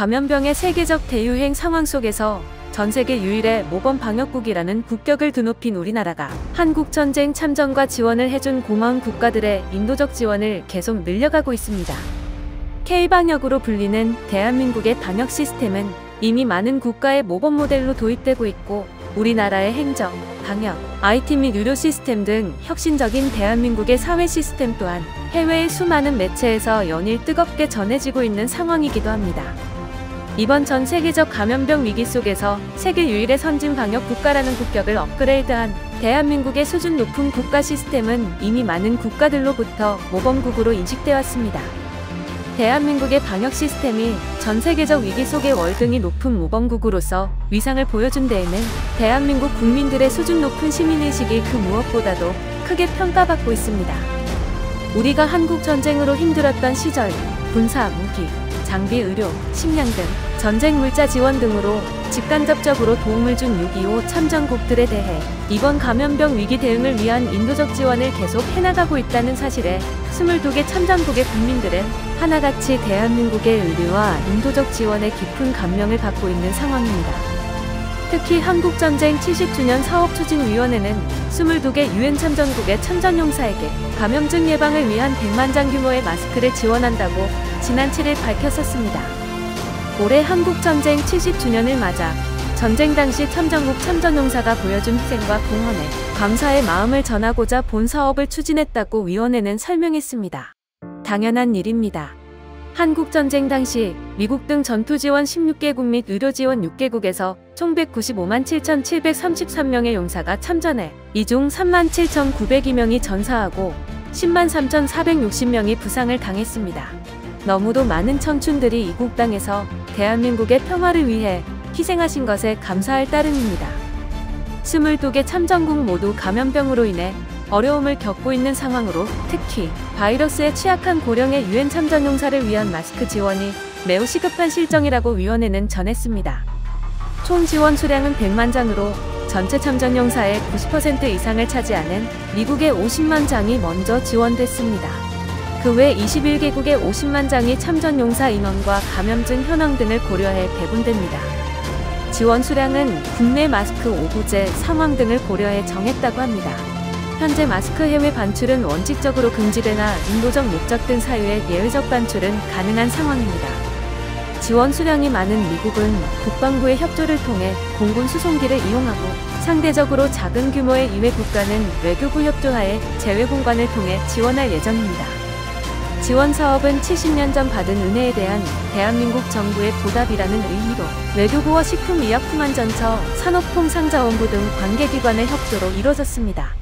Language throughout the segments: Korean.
감염병의 세계적 대유행 상황 속에서 전 세계 유일의 모범 방역국이라는 국격을 드높인 우리나라가 한국전쟁 참전과 지원을 해준 고마운 국가들의 인도적 지원을 계속 늘려가고 있습니다. K방역으로 불리는 대한민국의 방역 시스템은 이미 많은 국가의 모범 모델로 도입되고 있고, 우리나라의 행정, 방역, IT 및 의료 시스템 등 혁신적인 대한민국의 사회 시스템 또한 해외의 수많은 매체에서 연일 뜨겁게 전해지고 있는 상황이기도 합니다. 이번 전 세계적 감염병 위기 속에서 세계 유일의 선진 방역 국가라는 국격을 업그레이드한 대한민국의 수준 높은 국가 시스템은 이미 많은 국가들로부터 모범국으로 인식되어 왔습니다. 대한민국의 방역 시스템이 전 세계적 위기 속의 월등히 높은 모범국으로서 위상을 보여준 데에는 대한민국 국민들의 수준 높은 시민의식이 그 무엇보다도 크게 평가받고 있습니다. 우리가 한국 전쟁으로 힘들었던 시절 군사, 무기, 장비, 의료, 식량 등 전쟁 물자 지원 등으로 직간접적으로 도움을 준 6.25 참전국들에 대해 이번 감염병 위기 대응을 위한 인도적 지원을 계속 해나가고 있다는 사실에 22개 참전국의 국민들은 하나같이 대한민국의 의료와 인도적 지원에 깊은 감명을 받고 있는 상황입니다. 특히 한국전쟁 70주년 사업추진위원회는 22개 유엔 참전국의 참전용사에게 감염증 예방을 위한 100만 장 규모의 마스크를 지원한다고 지난 7일 밝혔었습니다. 올해 한국전쟁 70주년을 맞아 전쟁 당시 참전국 참전용사가 보여준 희생과 공헌에 감사의 마음을 전하고자 본 사업을 추진했다고 위원회는 설명했습니다. 당연한 일입니다. 한국전쟁 당시 미국 등 전투지원 16개국 및 의료지원 6개국에서 총 195만 7,733명의 용사가 참전해 이 중 3만 7,902명이 전사하고 10만 3,460명이 부상을 당했습니다. 너무도 많은 청춘들이 이국 땅에서 대한민국의 평화를 위해 희생하신 것에 감사할 따름입니다. 22개 참전국 모두 감염병으로 인해 어려움을 겪고 있는 상황으로 특히 바이러스에 취약한 고령의 유엔 참전용사를 위한 마스크 지원이 매우 시급한 실정이라고 위원회는 전했습니다. 총 지원 수량은 100만 장으로 전체 참전용사의 90% 이상을 차지하는 미국의 50만 장이 먼저 지원됐습니다. 그 외 21개국의 50만 장이 참전용사 인원과 감염증 현황 등을 고려해 배분됩니다. 지원 수량은 국내 마스크 오부제 상황 등을 고려해 정했다고 합니다. 현재 마스크 해외 반출은 원칙적으로 금지되나 인도적 목적 등 사유의 예외적 반출은 가능한 상황입니다. 지원 수량이 많은 미국은 국방부의 협조를 통해 공군 수송기를 이용하고, 상대적으로 작은 규모의 이외 국가는 외교부 협조하에 제외공간을 통해 지원할 예정입니다. 지원 사업은 70년 전 받은 은혜에 대한 대한민국 정부의 보답이라는 의미로 외교부와 식품의약품안전처, 산업통상자원부 등 관계기관의 협조로 이뤄졌습니다.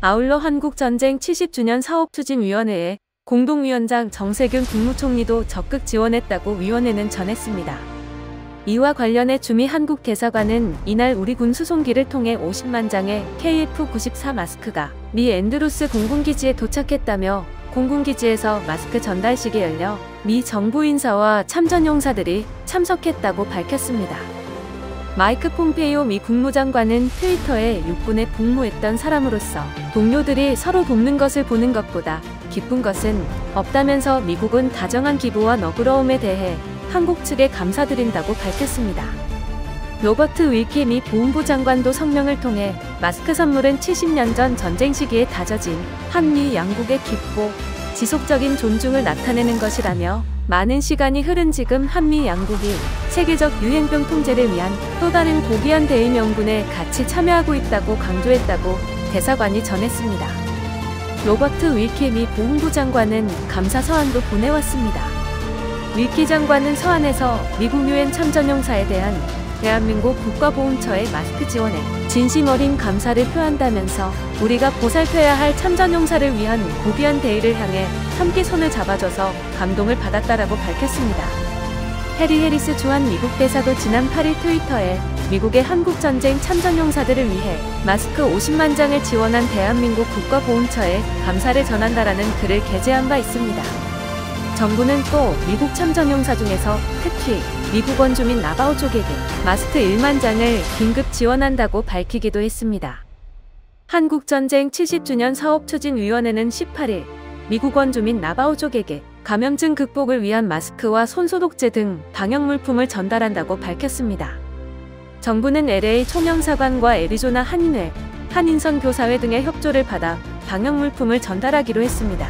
아울러 한국전쟁 70주년 사업추진위원회에 공동위원장 정세균 국무총리도 적극 지원했다고 위원회는 전했습니다. 이와 관련해 주미 한국 대사관은 이날 우리 군 수송기를 통해 50만 장의 KF94 마스크가 미 앤드루스 공군기지에 도착했다며, 공군기지에서 마스크 전달식이 열려 미 정부 인사와 참전용사들이 참석했다고 밝혔습니다. 마이크 폼페이오 미 국무장관은 트위터에 육군에 복무했던 사람으로서 동료들이 서로 돕는 것을 보는 것보다 기쁜 것은 없다면서 미국은 다정한 기부와 너그러움에 대해 한국 측에 감사드린다고 밝혔습니다. 로버트 윌키 미 보훈부 장관도 성명을 통해 마스크 선물은 70년 전 전쟁 시기에 다져진 한미 양국의 깊고 지속적인 존중을 나타내는 것이라며, 많은 시간이 흐른 지금 한미 양국이 세계적 유행병 통제를 위한 또 다른 고귀한 대의 명분에 같이 참여하고 있다고 강조했다고 대사관이 전했습니다. 로버트 윌키 미 보훈부 장관은 감사 서한도 보내왔습니다. 윌키 장관은 서한에서 미국 유엔 참전용사에 대한 대한민국 국가보훈처의 마스크 지원에 진심 어린 감사를 표한다면서 우리가 보살펴야 할 참전용사를 위한 고귀한 대의를 향해 함께 손을 잡아줘서 감동을 받았다라고 밝혔습니다. 해리 해리스 주한 미국 대사도 지난 8일 트위터에 미국의 한국전쟁 참전용사들을 위해 마스크 50만 장을 지원한 대한민국 국가보훈처에 감사를 전한다라는 글을 게재한 바 있습니다. 정부는 또 미국 참전용사 중에서 특히 미국 원주민 나바오족에게 마스크 1만 장을 긴급 지원한다고 밝히기도 했습니다. 한국전쟁 70주년 사업추진위원회는 18일 미국 원주민 나바오족에게 감염증 극복을 위한 마스크와 손소독제 등 방역물품을 전달한다고 밝혔습니다. 정부는 LA 총영사관과 애리조나 한인회, 한인선 교사회 등의 협조를 받아 방역물품을 전달하기로 했습니다.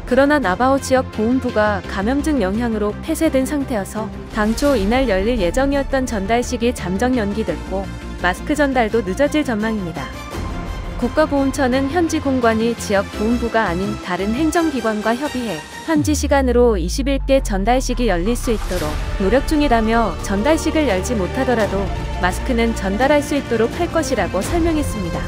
그러나 나바호 지역 보훈부가 감염증 영향으로 폐쇄된 상태여서 당초 이날 열릴 예정이었던 전달식이 잠정 연기됐고 마스크 전달도 늦어질 전망입니다. 국가보훈처는 현지 공관이 지역 보훈부가 아닌 다른 행정기관과 협의해 현지 시간으로 20일께 전달식이 열릴 수 있도록 노력 중이라며 전달식을 열지 못하더라도 마스크는 전달할 수 있도록 할 것이라고 설명했습니다.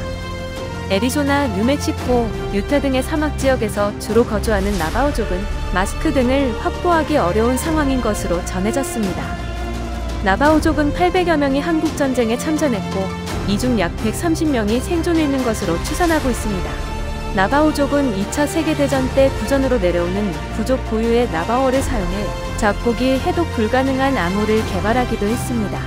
애리조나, 뉴멕시코, 유타 등의 사막지역에서 주로 거주하는 나바호족은 마스크 등을 확보하기 어려운 상황인 것으로 전해졌습니다. 나바호족은 800여 명이 한국전쟁에 참전했고 이 중 약 130명이 생존해 있는 것으로 추산하고 있습니다. 나바호족은 2차 세계대전 때 부전으로 내려오는 부족 고유의 나바호를 사용해 작곡이 해독 불가능한 암호를 개발하기도 했습니다.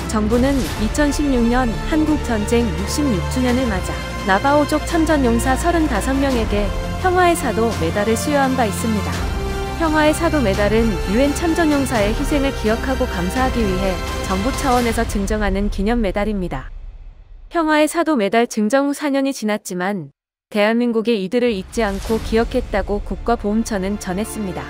정부는 2016년 한국전쟁 66주년을 맞아 나바호족 참전용사 35명에게 평화의 사도 메달을 수여한 바 있습니다. 평화의 사도 메달은 UN 참전용사의 희생을 기억하고 감사하기 위해 정부 차원에서 증정하는 기념 메달입니다. 평화의 사도 메달 증정 후 4년이 지났지만 대한민국이 이들을 잊지 않고 기억했다고 국가보훈처는 전했습니다.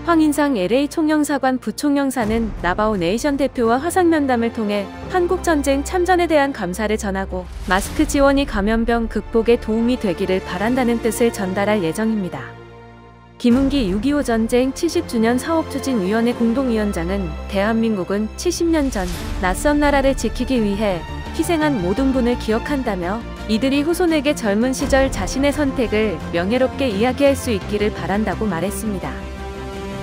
황인상 LA 총영사관 부총영사는 나바호 네이션 대표와 화상면담을 통해 한국전쟁 참전에 대한 감사를 전하고 마스크 지원이 감염병 극복에 도움이 되기를 바란다는 뜻을 전달할 예정입니다. 김은기 6.25 전쟁 70주년 사업추진위원회 공동위원장은 대한민국은 70년 전 낯선 나라를 지키기 위해 희생한 모든 분을 기억한다며 이들이 후손에게 젊은 시절 자신의 선택을 명예롭게 이야기할 수 있기를 바란다고 말했습니다.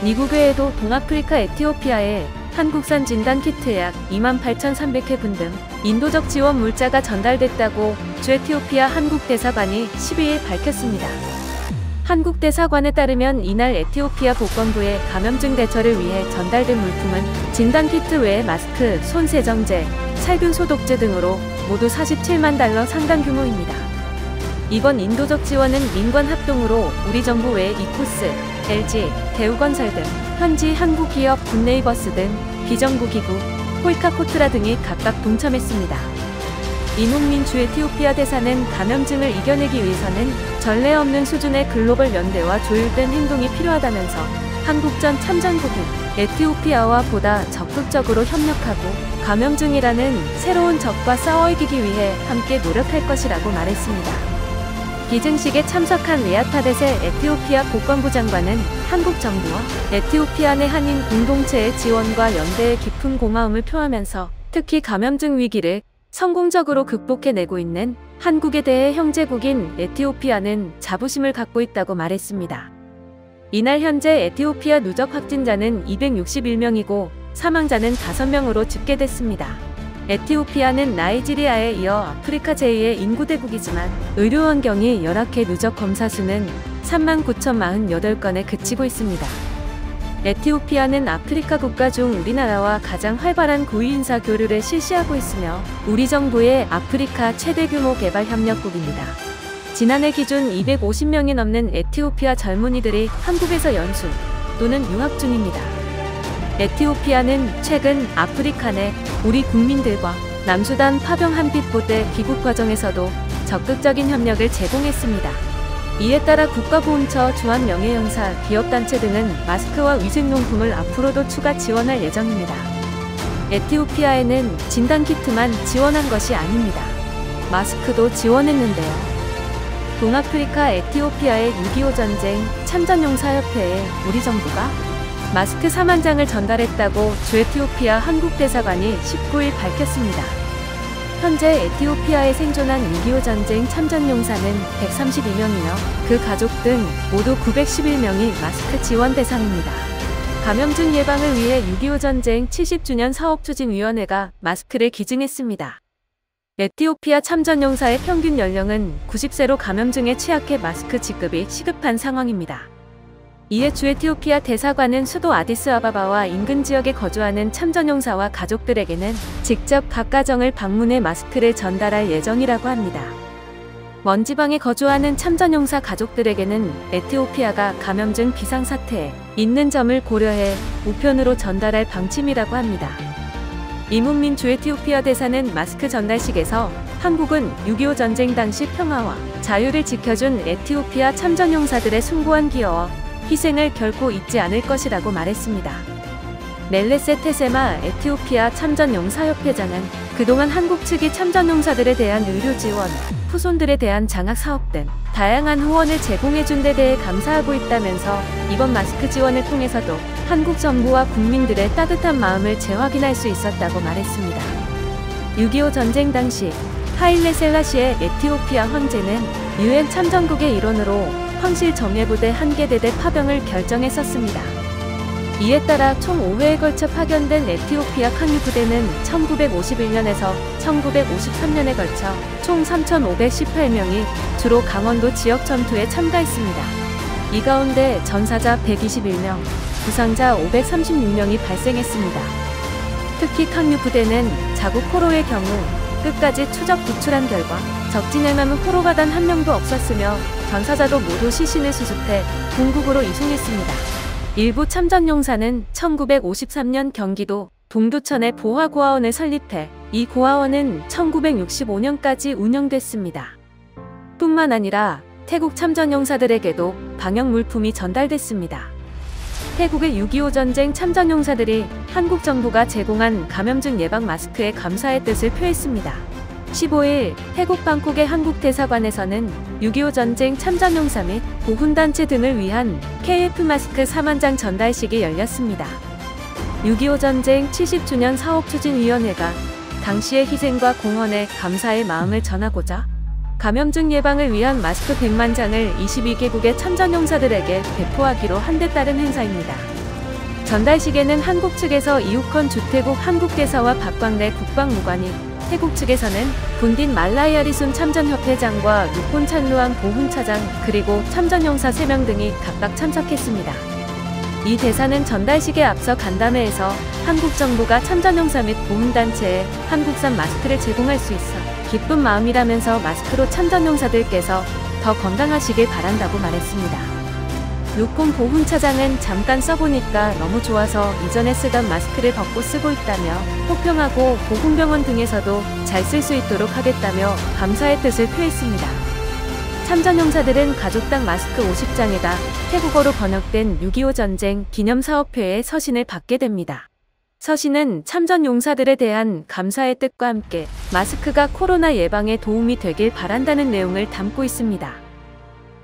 미국 외에도 동아프리카 에티오피아에 한국산 진단키트 약 28,300회분 등 인도적 지원 물자가 전달됐다고 주 에티오피아 한국대사관이 12일 밝혔습니다. 한국대사관에 따르면 이날 에티오피아 보건부에 감염증 대처를 위해 전달된 물품은 진단키트 외에 마스크, 손세정제, 살균 소독제 등으로 모두 47만 달러 상당 규모입니다. 이번 인도적 지원은 민관 합동으로 우리 정부 외에 이코스, LG, 대우건설 등 현지 한국 기업 굿네이버스 등 비정부 기구, 홀카코트라 등이 각각 동참했습니다. 이농민 주 에티오피아 대사는 감염증을 이겨내기 위해서는 전례 없는 수준의 글로벌 연대와 조율된 행동이 필요하다면서 한국전 참전국인 에티오피아와 보다 적극적으로 협력하고 감염증이라는 새로운 적과 싸워 이기기 위해 함께 노력할 것이라고 말했습니다. 기증식에 참석한 리아타댓의 에티오피아 보건부 장관은 한국 정부와 에티오피아 내 한인 공동체의 지원과 연대에 깊은 고마움을 표하면서 특히 감염증 위기를 성공적으로 극복해내고 있는 한국에 대해 형제국인 에티오피아는 자부심을 갖고 있다고 말했습니다. 이날 현재 에티오피아 누적 확진자는 261명이고 사망자는 5명으로 집계됐습니다. 에티오피아는 나이지리아에 이어 아프리카 제2의 인구대국이지만 의료 환경이 열악해 누적 검사 수는 39,048건에 그치고 있습니다. 에티오피아는 아프리카 국가 중 우리나라와 가장 활발한 고위인사 교류를 실시하고 있으며 우리 정부의 아프리카 최대 규모 개발 협력국입니다. 지난해 기준 250명이 넘는 에티오피아 젊은이들이 한국에서 연수 또는 유학 중입니다. 에티오피아는 최근 아프리카 내 우리 국민들과 남수단 파병 한빛부대 귀국 과정에서도 적극적인 협력을 제공했습니다. 이에 따라 국가보훈처, 주한명예영사, 기업단체 등은 마스크와 위생용품을 앞으로도 추가 지원할 예정입니다. 에티오피아에는 진단키트만 지원한 것이 아닙니다. 마스크도 지원했는데요. 동아프리카 에티오피아의 6.25 전쟁 참전용사협회에 우리 정부가 마스크 4만 장을 전달했다고 주 에티오피아 한국대사관이 19일 밝혔습니다. 현재 에티오피아에 생존한 6.25 전쟁 참전용사는 132명이며 그 가족 등 모두 911명이 마스크 지원 대상입니다. 감염증 예방을 위해 6.25 전쟁 70주년 사업추진위원회가 마스크를 기증했습니다. 에티오피아 참전용사의 평균 연령은 90세로 감염증에 취약해 마스크 지급이 시급한 상황입니다. 이에 주 에티오피아 대사관은 수도 아디스아바바와 인근 지역에 거주하는 참전용사와 가족들에게는 직접 각 가정을 방문해 마스크를 전달할 예정이라고 합니다. 먼지방에 거주하는 참전용사 가족들에게는 에티오피아가 감염증 비상사태에 있는 점을 고려해 우편으로 전달할 방침이라고 합니다. 이문민 주 에티오피아 대사는 마스크 전달식에서 한국은 6.25 전쟁 당시 평화와 자유를 지켜준 에티오피아 참전용사들의 숭고한 기여와 희생을 결코 잊지 않을 것이라고 말했습니다. 멜레세 테세마 에티오피아 참전용사협회장은 그동안 한국 측이 참전용사들에 대한 의료 지원, 후손들에 대한 장학 사업 등 다양한 후원을 제공해준 데 대해 감사하고 있다면서 이번 마스크 지원을 통해서도 한국 정부와 국민들의 따뜻한 마음을 재확인할 수 있었다고 말했습니다. 6.25 전쟁 당시 하일레 셀라시의 에티오피아 황제는 유엔 참전국의 일원으로 황실 정예부대 한계대대 파병을 결정했었습니다. 이에 따라 총 5회에 걸쳐 파견된 에티오피아抗유 부대는 1951년에서 1953년에 걸쳐 총 3,518명이 주로 강원도 지역 전투에 참가했습니다. 이 가운데 전사자 121명, 부상자 536명이 발생했습니다. 특히抗유 부대는 자국 포로의 경우 끝까지 추적 구출한 결과 적진에남은 포로가 단 한 명도 없었으며 전사자도 모두 시신을 수습해 본국으로 이송했습니다. 일부 참전용사는 1953년 경기도 동두천에 보화고아원을 설립해 이 고아원은 1965년까지 운영됐습니다. 뿐만 아니라 태국 참전용사들에게도 방역물품이 전달됐습니다. 태국의 6.25 전쟁 참전용사들이 한국 정부가 제공한 감염증 예방 마스크에 감사의 뜻을 표했습니다. 15일 태국 방콕의 한국대사관에서는 6.25 전쟁 참전용사 및 보훈단체 등을 위한 KF 마스크 4만 장 전달식이 열렸습니다. 6.25 전쟁 70주년 사업추진위원회가 당시의 희생과 공헌에 감사의 마음을 전하고자 감염증 예방을 위한 마스크 100만 장을 22개국의 참전용사들에게 배포하기로 한 데 따른 행사입니다. 전달식에는 한국 측에서 이욱헌 주태국 한국대사와 박광래 국방무관이, 태국 측에서는 군딘 말라이아리순 참전협회장과 루폰 찬루앙 보훈차장 그리고 참전용사 3명 등이 각각 참석했습니다. 이 대사는 전달식에 앞서 간담회에서 한국 정부가 참전용사 및 보훈단체에 한국산 마스크를 제공할 수 있어 기쁜 마음이라면서 마스크로 참전용사들께서 더 건강하시길 바란다고 말했습니다. 루폰 보훈차장은 잠깐 써보니까 너무 좋아서 이전에 쓰던 마스크를 벗고 쓰고 있다며 호평하고 보훈병원 등에서도 잘 쓸 수 있도록 하겠다며 감사의 뜻을 표했습니다. 참전용사들은 가족당 마스크 50장에다 태국어로 번역된 6.25 전쟁 기념사업회의 서신을 받게 됩니다. 서신은 참전용사들에 대한 감사의 뜻과 함께 마스크가 코로나 예방에 도움이 되길 바란다는 내용을 담고 있습니다.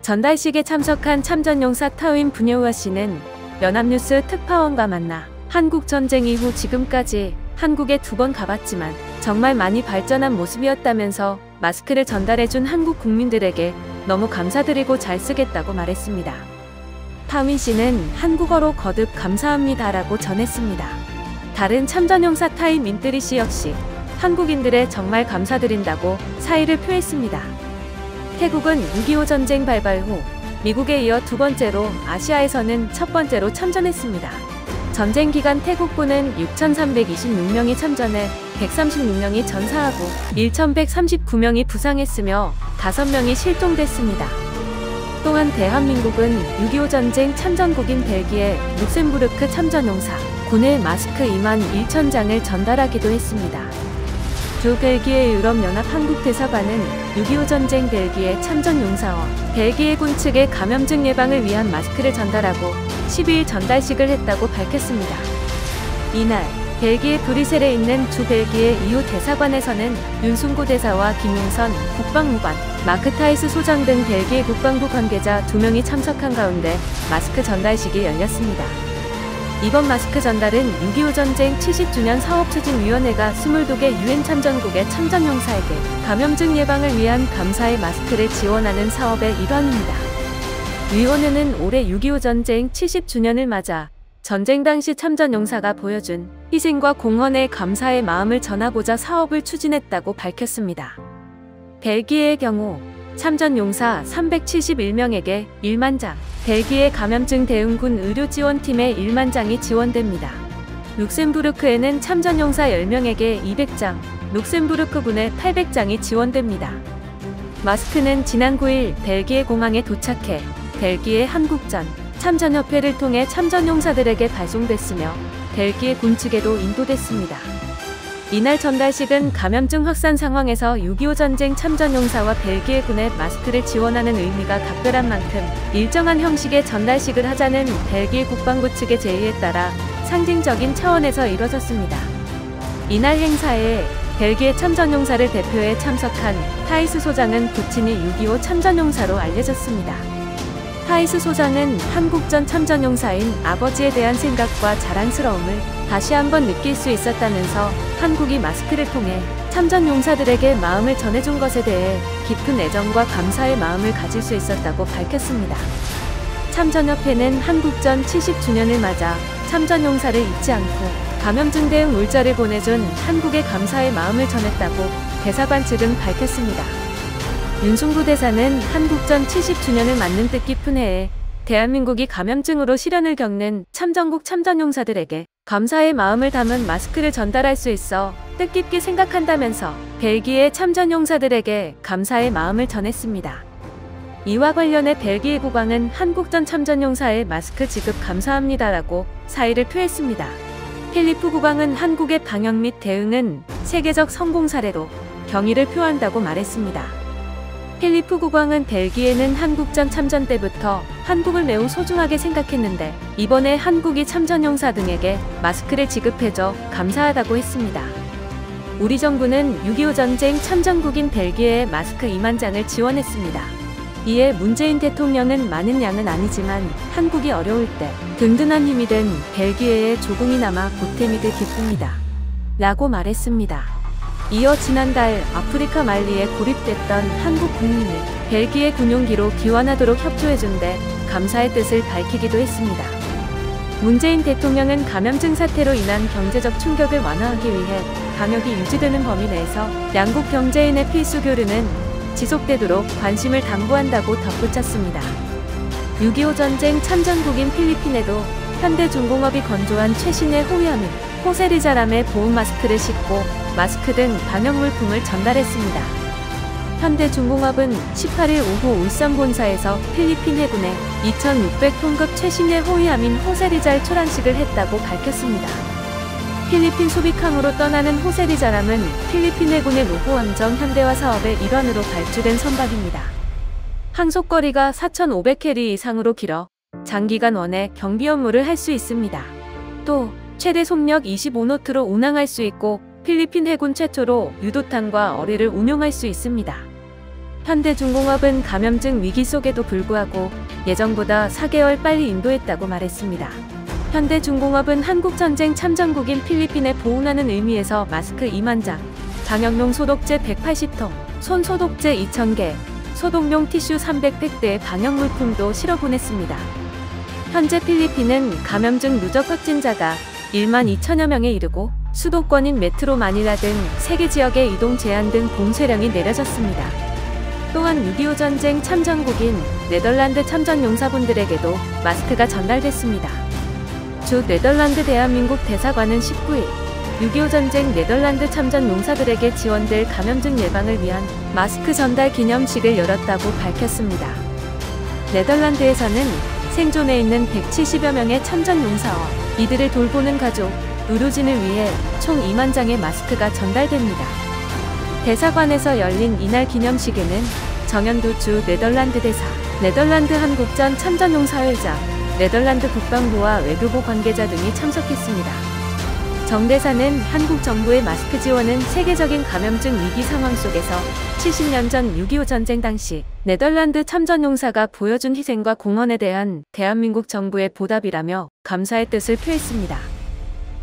전달식에 참석한 참전용사 타윈 부녀우아 씨는 연합뉴스 특파원과 만나 한국 전쟁 이후 지금까지 한국에 2번 가봤지만 정말 많이 발전한 모습이었다면서 마스크를 전달해준 한국 국민들에게 너무 감사드리고 잘 쓰겠다고 말했습니다. 타윈 씨는 한국어로 거듭 감사합니다라고 전했습니다. 다른 참전용사 타임 민뜨리 씨 역시 한국인들의 정말 감사드린다고 사의를 표했습니다. 태국은 6.25 전쟁 발발 후 미국에 이어 2번째로 아시아에서는 첫 번째로 참전했습니다. 전쟁 기간 태국군은 6,326명이 참전해 136명이 전사하고 1,139명이 부상했으며 5명이 실종됐습니다. 또한 대한민국은 6.25 전쟁 참전국인 벨기에 룩셈부르크 참전용사 군에 마스크 2만 1천 장을 전달하기도 했습니다. 주 벨기에 유럽연합 한국대사관은 6.25 전쟁 벨기에 참전용사와 벨기에 군 측에 감염증 예방을 위한 마스크를 전달하고 12일 전달식을 했다고 밝혔습니다. 이날 벨기에 브뤼셀에 있는 주 벨기에 EU 대사관에서는 윤순고 대사와 김용선 국방무관, 마크 타이스 소장 등 벨기에 국방부 관계자 2명이 참석한 가운데 마스크 전달식이 열렸습니다. 이번 마스크 전달은 6.25 전쟁 70주년 사업추진위원회가 22개 유엔 참전국의 참전용사에게 감염증 예방을 위한 감사의 마스크를 지원하는 사업의 일환입니다. 위원회는 올해 6.25 전쟁 70주년을 맞아 전쟁 당시 참전용사가 보여준 희생과 공헌에 감사의 마음을 전하고자 사업을 추진했다고 밝혔습니다. 벨기에의 경우 참전용사 371명에게 1만 장, 벨기에 감염증 대응군 의료지원팀에 1만 장이 지원됩니다. 룩셈부르크에는 참전용사 10명에게 200장, 룩셈부르크군에 800장이 지원됩니다. 마스크는 지난 9일 벨기에 공항에 도착해 벨기에 한국전 참전협회를 통해 참전용사들에게 발송됐으며 벨기에 군 측에도 인도됐습니다. 이날 전달식은 감염증 확산 상황에서 6.25 전쟁 참전용사와 벨기에 군에 마스크를 지원하는 의미가 각별한 만큼 일정한 형식의 전달식을 하자는 벨기에 국방부 측의 제의에 따라 상징적인 차원에서 이뤄졌습니다. 이날 행사에 벨기에 참전용사를 대표해 참석한 타이스 소장은 부친이 6.25 참전용사로 알려졌습니다. 타이스 소장은 한국전 참전용사인 아버지에 대한 생각과 자랑스러움을 다시 한번 느낄 수 있었다면서 한국이 마스크를 통해 참전용사들에게 마음을 전해준 것에 대해 깊은 애정과 감사의 마음을 가질 수 있었다고 밝혔습니다. 참전협회는 한국전 70주년을 맞아 참전용사를 잊지 않고 감염증 대응 물자를 보내준 한국에 감사의 마음을 전했다고 대사관 측은 밝혔습니다. 윤승부 대사는 한국전 70주년을 맞는 뜻깊은 해에 대한민국이 감염증으로 시련을 겪는 참전국 참전용사들에게 감사의 마음을 담은 마스크를 전달할 수 있어 뜻깊게 생각한다면서 벨기에 참전용사들에게 감사의 마음을 전했습니다. 이와 관련해 벨기에 국왕은 한국전 참전용사의 마스크 지급 감사합니다라고 사의를 표했습니다. 필리프 국왕은 한국의 방역 및 대응은 세계적 성공 사례로 경의를 표한다고 말했습니다. 필리프 국왕은 벨기에는 한국전 참전 때부터 한국을 매우 소중하게 생각했는데 이번에 한국이 참전용사 등에게 마스크를 지급해줘 감사하다고 했습니다. 우리 정부는 6.25 전쟁 참전국인 벨기에에 마스크 2만 장을 지원했습니다. 이에 문재인 대통령은 많은 양은 아니지만 한국이 어려울 때 든든한 힘이 된 벨기에에 조금이나마 보탬이 돼 기쁩니다. 라고 말했습니다. 이어 지난달 아프리카 말리에 고립됐던 한국 국민을 벨기에 군용기로 귀환하도록 협조해준 데 감사의 뜻을 밝히기도 했습니다. 문재인 대통령은 감염증 사태로 인한 경제적 충격을 완화하기 위해 방역이 유지되는 범위 내에서 양국 경제인의 필수 교류는 지속되도록 관심을 당부한다고 덧붙였습니다. 6.25 전쟁 참전국인 필리핀에도 현대중공업이 건조한 최신의 호위함인 호세리자람의 보온 마스크를 싣고 마스크 등 방역 물품을 전달했습니다. 현대중공업은 18일 오후 울산 본사에서 필리핀 해군에 2,600톤급 최신의 호위함인 호세리잘 초란식을 했다고 밝혔습니다. 필리핀 소비캉으로 떠나는 호세리자람은 필리핀 해군의 로보함정 현대화 사업의 일환으로 발주된 선박입니다. 항속거리가 4,500캐리 이상으로 길어 장기간 원해 경비 업무를 할 수 있습니다. 또 최대 속력 25노트로 운항할 수 있고 필리핀 해군 최초로 유도탄과 어뢰를 운용할 수 있습니다. 현대중공업은 감염증 위기 속에도 불구하고 예정보다 4개월 빨리 인도했다고 말했습니다. 현대중공업은 한국전쟁 참전국인 필리핀에 보훈하는 의미에서 마스크 2만 장, 방역용 소독제 180통, 손소독제 2,000개, 소독용 티슈 300팩 대의 방역물품도 실어 보냈습니다. 현재 필리핀은 감염증 누적 확진자가 1만 2천여 명에 이르고 수도권인 메트로 마닐라 등 세계 지역의 이동 제한 등 봉쇄령이 내려졌습니다. 또한 6.25 전쟁 참전국인 네덜란드 참전용사분들에게도 마스크가 전달됐습니다. 주 네덜란드 대한민국 대사관은 19일 6.25 전쟁 네덜란드 참전 용사들에게 지원될 감염증 예방을 위한 마스크 전달 기념식을 열었다고 밝혔습니다. 네덜란드에서는 생존해 있는 170여 명의 참전 용사와 이들을 돌보는 가족, 의료진을 위해 총 2만 장의 마스크가 전달됩니다. 대사관에서 열린 이날 기념식에는 정현두 주 네덜란드 대사, 네덜란드 한국전 참전용사회장, 네덜란드 국방부와 외교부 관계자 등이 참석했습니다. 정 대사는 한국 정부의 마스크 지원은 세계적인 감염증 위기 상황 속에서 70년 전 6.25 전쟁 당시 네덜란드 참전용사가 보여준 희생과 공헌에 대한 대한민국 정부의 보답이라며 감사의 뜻을 표했습니다.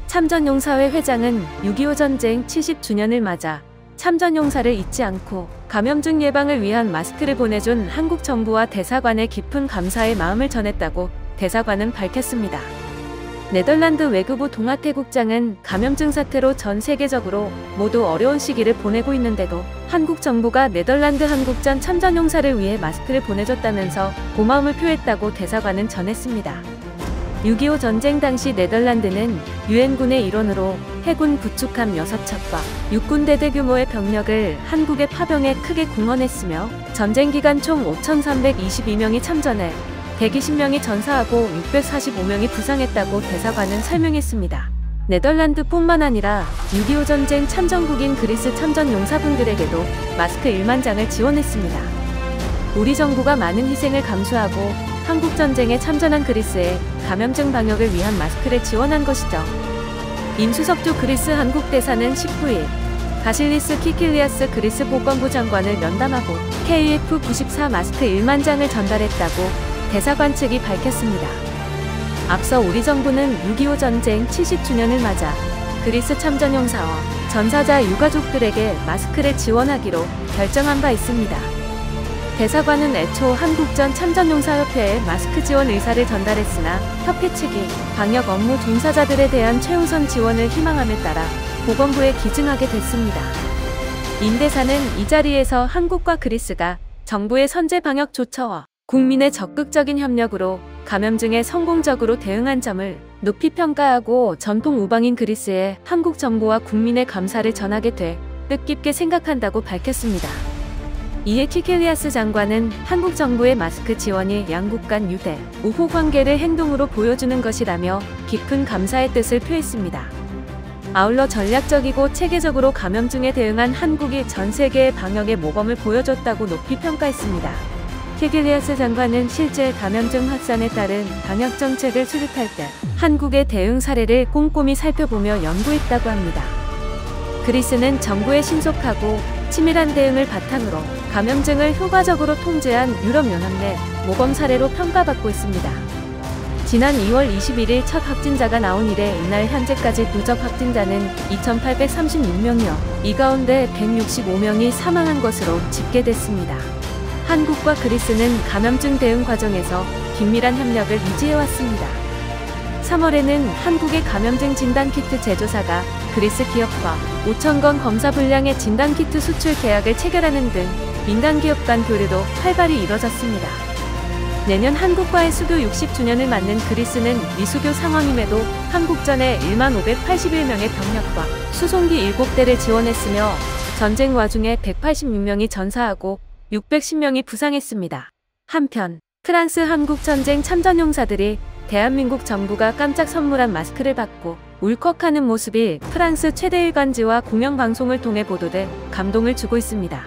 참전용사회 회장은 6.25 전쟁 70주년을 맞아 참전용사를 잊지 않고 감염증 예방을 위한 마스크를 보내준 한국 정부와 대사관에 깊은 감사의 마음을 전했다고 대사관은 밝혔습니다. 네덜란드 외교부 동아태 국장은 감염증 사태로 전 세계적으로 모두 어려운 시기를 보내고 있는데도 한국 정부가 네덜란드 한국전 참전용사를 위해 마스크를 보내줬다면서 고마움을 표했다고 대사관은 전했습니다. 6.25 전쟁 당시 네덜란드는 유엔군의 일원으로 해군 구축함 6척과 육군대대 규모의 병력을 한국의 파병에 크게 공헌했으며 전쟁 기간 총 5,322명이 참전해 120명이 전사하고 645명이 부상했다고 대사관은 설명했습니다. 네덜란드뿐만 아니라 6.25 전쟁 참전국인 그리스 참전 용사분들에게도 마스크 1만 장을 지원했습니다. 우리 정부가 많은 희생을 감수하고 한국전쟁에 참전한 그리스에 감염증 방역을 위한 마스크를 지원한 것이죠. 임수석조 그리스 한국대사는 19일 바실리스 키킬리아스 그리스 보건부 장관을 면담하고 KF94 마스크 1만 장을 전달했다고 대사관 측이 밝혔습니다. 앞서 우리 정부는 6.25 전쟁 70주년을 맞아 그리스 참전 용사와 전사자 유가족들에게 마스크를 지원하기로 결정한 바 있습니다. 대사관은 애초 한국전 참전용사협회에 마스크 지원 의사를 전달했으나 협회 측이 방역 업무 종사자들에 대한 최우선 지원을 희망함에 따라 보건부에 기증하게 됐습니다. 임 대사는 이 자리에서 한국과 그리스가 정부의 선제 방역 조처와 국민의 적극적인 협력으로 감염증에 성공적으로 대응한 점을 높이 평가하고 전통 우방인 그리스에 한국 정부와 국민의 감사를 전하게 돼 뜻깊게 생각한다고 밝혔습니다. 이에 키켈리아스 장관은 한국 정부의 마스크 지원이 양국 간 유대, 우호 관계를 행동으로 보여주는 것이라며 깊은 감사의 뜻을 표했습니다. 아울러 전략적이고 체계적으로 감염증에 대응한 한국이 전 세계의 방역의 모범을 보여줬다고 높이 평가했습니다. 키켈리아스 장관은 실제 감염증 확산에 따른 방역 정책을 수립할 때 한국의 대응 사례를 꼼꼼히 살펴보며 연구했다고 합니다. 그리스는 정부의 신속하고 치밀한 대응을 바탕으로 감염증을 효과적으로 통제한 유럽연합 내 모범 사례로 평가받고 있습니다. 지난 2월 21일 첫 확진자가 나온 이래 이날 현재까지 누적 확진자는 2,836명이어 이 가운데 165명이 사망한 것으로 집계됐습니다. 한국과 그리스는 감염증 대응 과정에서 긴밀한 협력을 유지해왔습니다. 3월에는 한국의 감염증 진단키트 제조사가 그리스 기업과 5,000건 검사 분량의 진단키트 수출 계약을 체결하는 등 민간 기업 간 교류도 활발히 이뤄졌습니다. 내년 한국과의 수교 60주년을 맞는 그리스는 미수교 상황임에도 한국전에 1581명의 병력과 수송기 7대를 지원했으며 전쟁 와중에 186명이 전사하고 610명이 부상했습니다. 한편 프랑스 한국전쟁 참전용사들이 대한민국 정부가 깜짝 선물한 마스크를 받고 울컥하는 모습이 프랑스 최대 일간지와 공영방송을 통해 보도돼 감동을 주고 있습니다.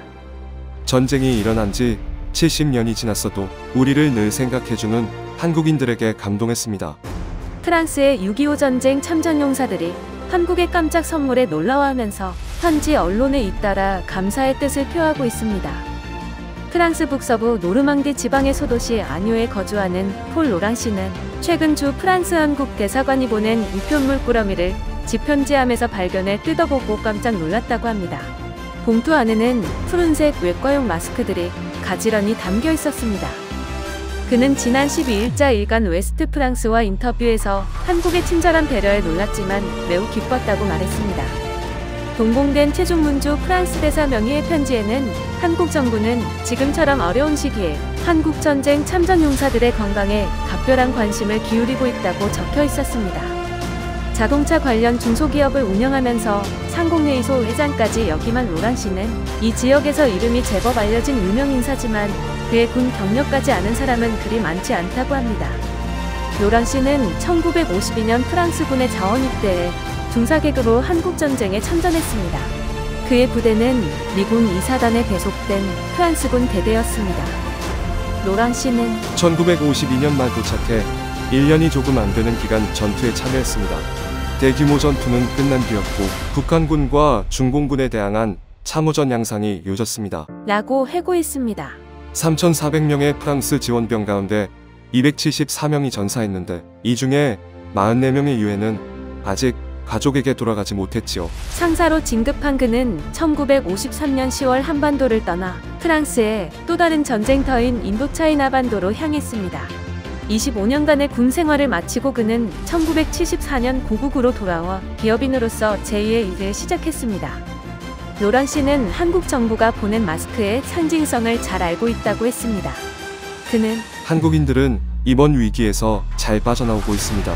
전쟁이 일어난 지 70년이 지났어도 우리를 늘 생각해주는 한국인들에게 감동했습니다. 프랑스의 6.25 전쟁 참전용사들이 한국의 깜짝 선물에 놀라워하면서 현지 언론에 잇따라 감사의 뜻을 표하고 있습니다. 프랑스 북서부 노르망디 지방의 소도시 아뉴에 거주하는 폴 로랑 씨는 최근 주 프랑스 한국 대사관이 보낸 우편물 꾸러미를 집 편지함에서 발견해 뜯어보고 깜짝 놀랐다고 합니다. 봉투 안에는 푸른색 외과용 마스크들이 가지런히 담겨 있었습니다. 그는 지난 12일자 일간 웨스트 프랑스와 인터뷰에서 한국의 친절한 배려에 놀랐지만 매우 기뻤다고 말했습니다. 동봉된 최종문주 프랑스 대사 명의의 편지에는 한국 정부는 지금처럼 어려운 시기에 한국 전쟁 참전 용사들의 건강에 각별한 관심을 기울이고 있다고 적혀 있었습니다. 자동차 관련 중소기업을 운영하면서 상공회의소 회장까지 역임한 로랑 씨는 이 지역에서 이름이 제법 알려진 유명 인사지만 그의 군 경력까지 아는 사람은 그리 많지 않다고 합니다. 로랑 씨는 1952년 프랑스군에 자원 입대해 중사계급으로 한국전쟁에 참전했습니다. 그의 부대는 미군 2사단에 배속된 프랑스군 대대였습니다. 로랑 씨는 1952년 말 도착해 1년이 조금 안 되는 기간 전투에 참여했습니다. 대규모 전투는 끝난 뒤였고 북한군과 중공군에 대항한 참호전 양상이 이어졌습니다. 라고 회고했습니다. 3,400명의 프랑스 지원병 가운데 274명이 전사했는데 이 중에 44명의 유해는 아직 가족에게 돌아가지 못했지요. 상사로 진급한 그는 1953년 10월 한반도를 떠나 프랑스의 또 다른 전쟁터인 인도차이나 반도로 향했습니다. 25년간의 군 생활을 마치고 그는 1974년 고국으로 돌아와 기업인으로서 제2의 일을 시작했습니다. 로랑 씨는 한국 정부가 보낸 마스크의 상징성을 잘 알고 있다고 했습니다. 그는 한국인들은 이번 위기에서 잘 빠져나오고 있습니다.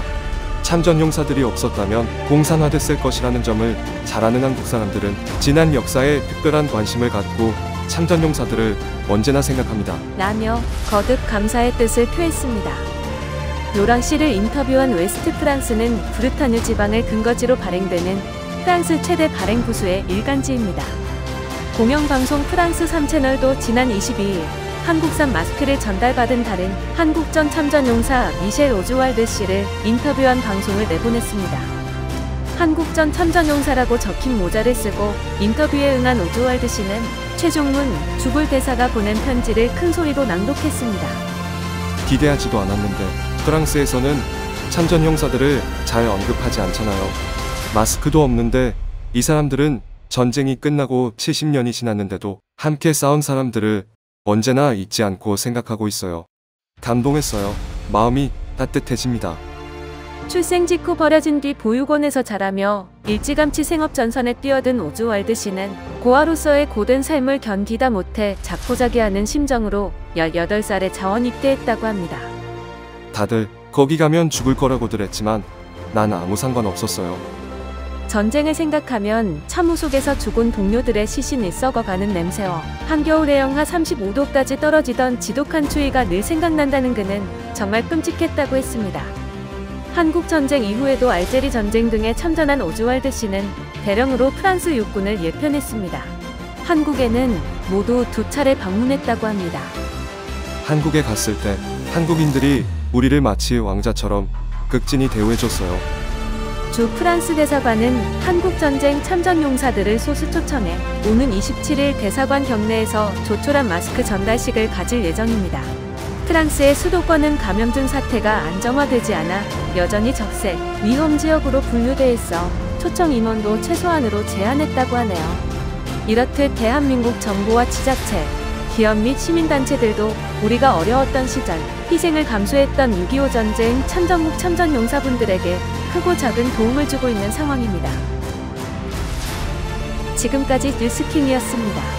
참전용사들이 없었다면 공산화됐을 것이라는 점을 잘 아는 한국 사람들은 지난 역사에 특별한 관심을 갖고 참전용사들을 언제나 생각합니다. 라며 거듭 감사의 뜻을 표했습니다. 노랑씨를 인터뷰한 웨스트 프랑스는 브르타뉴 지방을 근거지로 발행되는 프랑스 최대 발행 부수의 일간지입니다. 공영방송 프랑스 3채널도 지난 22일 한국산 마스크를 전달받은 다른 한국전 참전용사 미셸 오즈왈드 씨를 인터뷰한 방송을 내보냈습니다. 한국전 참전용사라고 적힌 모자를 쓰고 인터뷰에 응한 오즈왈드 씨는 최종문 죽을 대사가 보낸 편지를 큰 소리로 낭독했습니다. 기대하지도 않았는데 프랑스에서는 참전용사들을 잘 언급하지 않잖아요. 마스크도 없는데 이 사람들은 전쟁이 끝나고 70년이 지났는데도 함께 싸운 사람들을 언제나 잊지 않고 생각하고 있어요. 감동했어요. 마음이 따뜻해집니다. 출생 직후 버려진 뒤 보육원에서 자라며 일찌감치 생업 전선에 뛰어든 오즈왈드 씨는 고아로서의 고된 삶을 견디다 못해 자포자기하는 심정으로 18살에 자원 입대했다고 합니다. 다들 거기 가면 죽을 거라고들 했지만 난 아무 상관 없었어요. 전쟁을 생각하면 참호 속에서 죽은 동료들의 시신이 썩어가는 냄새와 한겨울에 영하 35도까지 떨어지던 지독한 추위가 늘 생각난다는 그는 정말 끔찍했다고 했습니다. 한국전쟁 이후에도 알제리 전쟁 등에 참전한 오즈왈드 씨는 대령으로 프랑스 육군을 예편했습니다. 한국에는 모두 2차례 방문했다고 합니다. 한국에 갔을 때 한국인들이 우리를 마치 왕자처럼 극진히 대우해줬어요. 주 프랑스 대사관은 한국전쟁 참전용사들을 소수 초청해 오는 27일 대사관 경내에서 조촐한 마스크 전달식을 가질 예정입니다. 프랑스의 수도권은 감염증 사태가 안정화되지 않아 여전히 적색, 위험 지역으로 분류돼 있어 초청 인원도 최소한으로 제한했다고 하네요. 이렇듯 대한민국 정부와 지자체, 기업 및 시민단체들도 우리가 어려웠던 시절 희생을 감수했던 6.25 전쟁 참전국 참전용사분들에게 크고 작은 도움을 주고 있는 상황입니다. 지금까지 뉴스킹이었습니다.